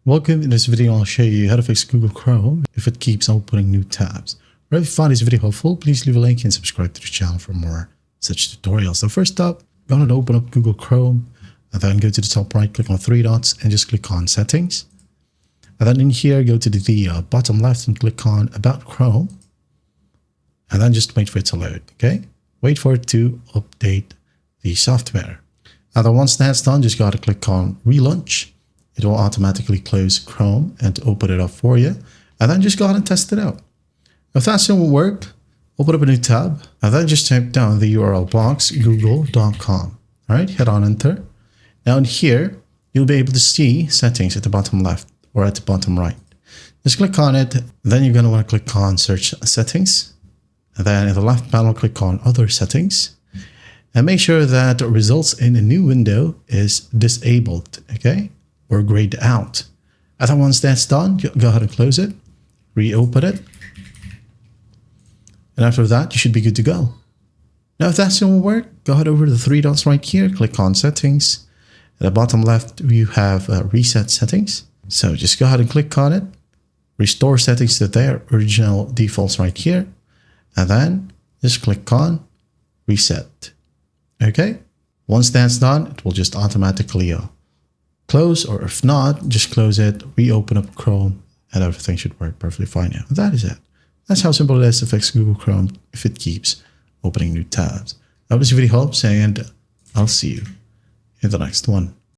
Welcome. In this video, I'll show you how to fix Google Chrome if it keeps opening new tabs. If you find this video helpful, please leave a like and subscribe to the channel for more such tutorials. So first up, go ahead and open up Google Chrome and then go to the top right, click on three dots and just click on Settings. And then in here, go to the bottom left and click on About Chrome. And then just wait for it to load, okay? Wait for it to update the software. And then once that's done, just go to click on Relaunch. It will automatically close Chrome and open it up for you. And then just go ahead and test it out. If that still will work, open up a new tab and then just type down the URL box, google.com. All right, hit on enter. Now in here, you'll be able to see settings at the bottom left or at the bottom right. Just click on it. Then you're going to want to click on search settings. And then in the left panel, click on other settings. And make sure that results in a new window is disabled, okay? Or grayed out. And then once that's done, go ahead and close it, reopen it. And after that, you should be good to go. Now, if that still won't work, go ahead over to the three dots right here, click on settings. At the bottom left, you have reset settings. So just go ahead and click on it, restore settings to their original defaults right here. And then just click on reset. Okay. Once that's done, it will just automatically close, or if not, just close it, reopen up Chrome, and everything should work perfectly fine now. That is it. That's how simple it is to fix Google Chrome if it keeps opening new tabs. I hope this video helps, and I'll see you in the next one.